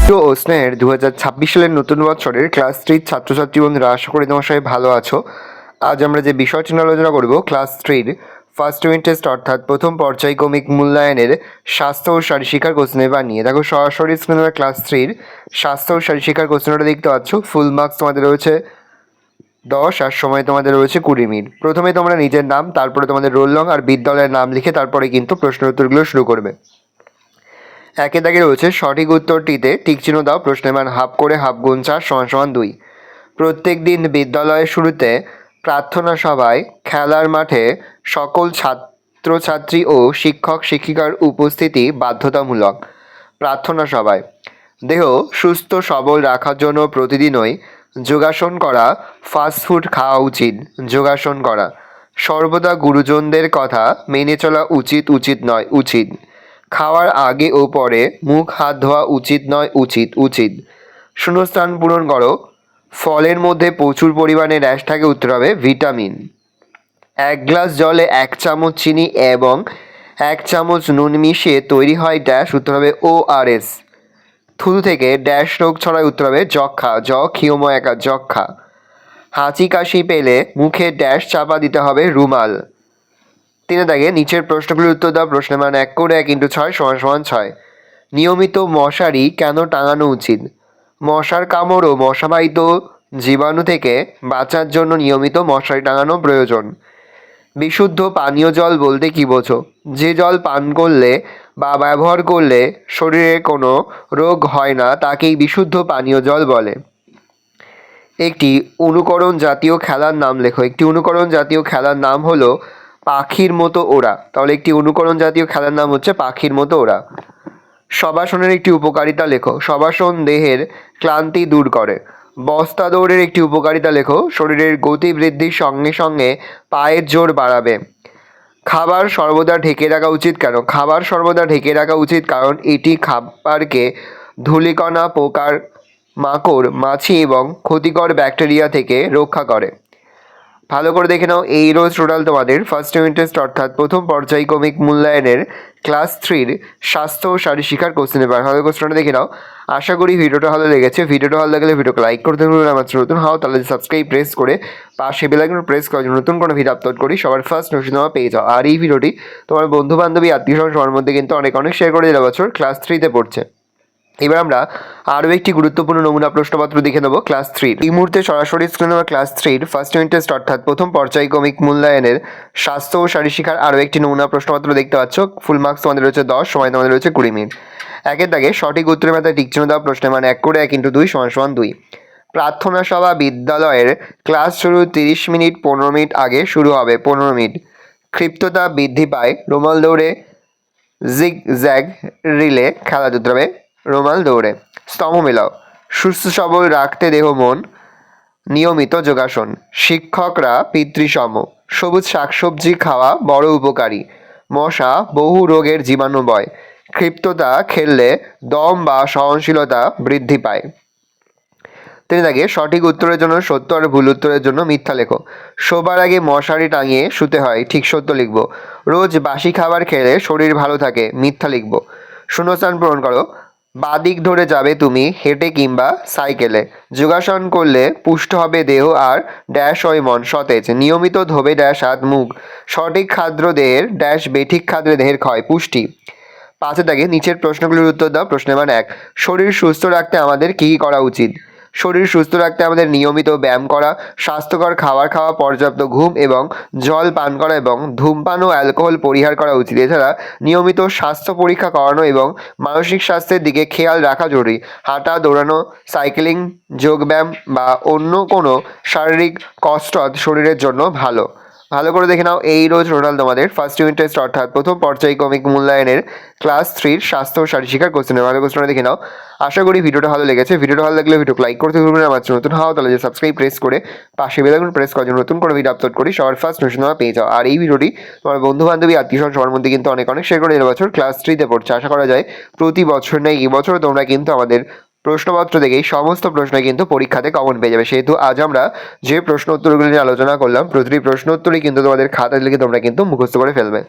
প্রিয় ও স্নেহের 2026 সালের নতুন বছরের ক্লাস 3 ছাত্রছাত্রী বন্ধুরা, আশা করি তোমার সবাই ভালো আছো। আজ আমরা যে বিষয়টি নিয়ে আলোচনা করব, ক্লাস 3 ফার্স্ট ইউনিট টেস্ট অর্থাৎ প্রথম পর্যায়ক্রমিক মূল্যায়নের স্বাস্থ্য ও শারীরশিক্ষার কোশ্চেন পেপার নিয়ে। দেখো সরাসরি স্ক্রিনে ক্লাস 3 স্বাস্থ্য ও শারীরশিক্ষার কোশ্চেনটা দেখতে পাচ্ছ। ফুল মার্কস তোমাদের রয়েছে 10 আর সময় তোমাদের রয়েছে 20 মিনিট। প্রথমে তোমরা নিজের নাম, তারপরে তোমাদের রোল নং আর বিদ্যালয়ের নাম লিখে তারপরে কিন্তু প্রশ্ন উত্তরগুলো শুরু করবে। একে দাগে রয়েছে সঠিক উত্তরটিতে টিক চিহ্ন দাও। প্রশ্নের মান হাফ করে হাফ গুণ 4 = 2। প্রত্যেক দিন বিদ্যালয়ের শুরুতে প্রার্থনা সভায় খেলার মাঠে সকল ছাত্রছাত্রী ও শিক্ষক শিক্ষিকার উপস্থিতি বাধ্যতামূলক। প্রার্থনা সভায় দেহ সুস্থ সবল রাখার জন্য প্রতিদিনই যোগাসন করা, ফাস্টফুড খাওয়া উচিত। যোগাসন করা সর্বদা গুরুজনদের কথা মেনে চলা উচিত, উচিত নয়, উচিত। খাওয়ার আগে ও পরে মুখ হাত ধোয়া উচিত নয়, উচিত, উচিত। শূন্যস্থান পূরণ করো। ফলের মধ্যে প্রচুর পরিমাণে ড্যাশ থাকে, উত্তর হবে ভিটামিন। 1 গ্লাস জলে 1 চামচ চিনি এবং 1 চামচ নুন মিশিয়ে তৈরি হয় ড্যাশ, উত্তর হবে ORS। থুতু থেকে ড্যাশ রোগ ছড়ায়, উত্তর হবে যক্ষা, যক্ষা। হাঁচি কাশি পেলে মুখে ড্যাশ চাপা দিতে হবে, রুমাল। 3 দাগে নিচের প্রশ্নগুলির উত্তর দাও। প্রশ্নের মান 1 করে 1 × 6 = 6। নিয়মিত মশারি কেন টাঙানো উচিত? মশার কামড় ও মশাবাহিত জীবাণু থেকে বাঁচার জন্য নিয়মিত মশারি টাঙানো প্রয়োজন। বিশুদ্ধ পানীয় জল বলতে কী বোঝো? যে জল পান করলে বা ব্যবহার করলে শরীরে কোনো রোগ হয় না তাকেই বিশুদ্ধ পানীয় জল বলে। একটি অনুকরণ জাতীয় খেলার নাম লেখো। একটি অনুকরণ জাতীয় খেলার নাম হলো পাখির মতো ওড়া। তাহলে একটি অনুকরণ জাতীয় খেলার নাম হচ্ছে পাখির মতো ওড়া। শবাসনের একটি উপকারিতা লেখো। শবাসন দেহের ক্লান্তি দূর করে। বস্তা দৌড়ের একটি উপকারিতা লেখো। শরীরের গতি বৃদ্ধির সঙ্গে সঙ্গে পায়ের জোর বাড়াবে। খাবার সর্বদা ঢেকে রাখা উচিত কেন? খাবার সর্বদা ঢেকে রাখা উচিত কারণ এটি খাবারকে ধূলিকণা, পোকার, মাকড়, মাছি এবং ক্ষতিকর ব্যাকটেরিয়া থেকে রক্ষা করে। ভালো করে দেখে নাও, এই রোজ টোটাল তোমাদের ফার্স্ট ইউনিট টেস্ট অর্থাৎ প্রথম পর্যায়ক্রমিক মূল্যায়নের ক্লাস 3 স্বাস্থ্য ও শারীরশিক্ষার কোশ্চেন পেপার। ভালো কোশ্চেনটা দেখে নাও। আশা করি ভিডিওটা ভালো লেগেছে। ভিডিওটা ভালো লাগলে ভিডিওকে লাইক করতে ভুলবেন না। আমার নতুন হও তাহলে সাবস্ক্রাইব প্রেস করে পাশে বেল আইকন প্রেস করে নতুন কোনো ভিডিও আপলোড করি সবার ফার্স্ট নোটিফিকেশন পেয়ে যাও। আর এই ভিডিওটি তোমার বন্ধু বান্ধবী আত্মীয় স্বজন সবার মধ্যে কিন্তু অনেক শেয়ার করে দিলে। বছর ক্লাস 3-তে পড়ছে। এবার আমরা আরও একটি গুরুত্বপূর্ণ নমুনা প্রশ্নপত্র দেখে নেব ক্লাস 3। এই মুহূর্তে সরাসরি স্ক্রিনে আমরা ক্লাস 3 ফার্স্ট ইউনিট টেস্ট অর্থাৎ প্রথম পর্যায়ক্রমিক মূল্যায়নের স্বাস্থ্য ও শারীরশিক্ষার আরও একটি নমুনা প্রশ্নপত্র দেখতে পাচ্ছ। ফুল মার্কস তোমাদের রয়েছে 10, সময় তোমাদের রয়েছে 20 মিনিট। একের দাগে সঠিক উত্তরের মাথায় টিক চিহ্ন দাও। প্রশ্নের মান 1 করে 1 × 2 = 2। প্রার্থনা সভা বিদ্যালয়ের ক্লাস শুরু 30 মিনিট 15 মিনিট আগে শুরু হবে, 15 মিনিট। ক্ষিপ্ততা বৃদ্ধি পায় রুমাল দৌড়ে, জিগ-জ্যাগ রিলে খেলা, উত্তর হবে রুমাল দৌড়ে। স্তম্ভ মেলাও। সুস্থ সবল রাখতে দেহ মন, নিয়মিত যোগাসন। শিক্ষকরা পিতৃসম। সবুজ শাকসবজি খাওয়া বড় উপকারী। মশা বহু রোগের জীবাণু বয়। ক্ষিপ্ততা খেললে দম বা সহনশীলতা বৃদ্ধি পায়। 3 দাগে সঠিক উত্তরের জন্য সত্য আর ভুল উত্তরের জন্য মিথ্যা লেখো। শোবার আগে মশারি টাঙিয়ে শুতে হয়, ঠিক সত্য লিখব। রোজ বাসি খাবার খেলে শরীর ভালো থাকে, মিথ্যা লিখব। শূন্যস্থান পূরণ করো। বাদিক ধরে যাবে তুমি হেঁটে কিংবা সাইকেলে। যোগাসন করলে পুষ্ট হবে দেহ আর ড্যাশ হয় মন সতেজ। নিয়মিত ধোবে ড্যাশ হাত মুখ। সঠিক খাদ্য দেহের ড্যাশ বেঠিক খাদ্য দেহের ক্ষয়, পুষ্টি। 5 দাগে নিচের প্রশ্নগুলির উত্তর দাও। প্রশ্নের মান 1। শরীর সুস্থ রাখতে আমাদের কী করা উচিত? শরীর সুস্থ রাখতে আমাদের নিয়মিত ব্যায়াম করা, স্বাস্থ্যকর খাবার খাওয়া, পর্যাপ্ত ঘুম এবং জল পান করা এবং ধূমপান ও অ্যালকোহল পরিহার করা উচিত। এছাড়া নিয়মিত স্বাস্থ্য পরীক্ষা করানো এবং মানসিক স্বাস্থ্যের দিকে খেয়াল রাখা জরুরি। হাঁটা, দৌড়ানো, সাইক্লিং, যোগব্যায়াম বা অন্য কোনো শারীরিক কসরত শরীরের জন্য ভালো। ভালো করে দেখে নাও, এই রোজ টোটাল তোমাদের ফার্স্ট ইউনিট টেস্ট অর্থাৎ প্রথম পর্যায়ক্রমিক মূল্যায়নের ক্লাস 3 স্বাস্থ্য ও শারীরশিক্ষার কোশ্চেন। ভালো কোশ্চেনটা দেখে নাও। আশা করি ভিডিওটা ভালো লেগেছে। ভিডিওটা ভালো লাগলে ভিডিওকে লাইক করতে ভুলবেন না। আমার নতুন হও তাহলে যে সাবস্ক্রাইব প্রেস করে পাশে বেল আইকন প্রেস করে নতুন কোনো ভিডিও আপলোড করি সবার ফার্স্ট নোটিফিকেশন পেয়ে যাও। আর এই ভিডিওটি তোমার বন্ধু বান্ধবী আত্মীয় স্বজন সবার মধ্যে কিন্তু অনেক শেয়ার করে দিলে। বছর ক্লাস 3-তে পড়ছে। আশা করা যায় প্রতি বছর নেই এই বছরও তোমরা কিন্তু আমাদের প্রশ্নপত্র দেখেই সমস্ত প্রশ্ন কিন্তু পরীক্ষাতে কমন পেয়ে যাবে। সেহেতু আজ আমরা যে প্রশ্ন উত্তরগুলি নিয়ে আলোচনা করলাম প্রতিটি প্রশ্ন উত্তরই কিন্তু তোমাদের খাতায় লিখে তোমরা কিন্তু মুখস্থ করে ফেলবে।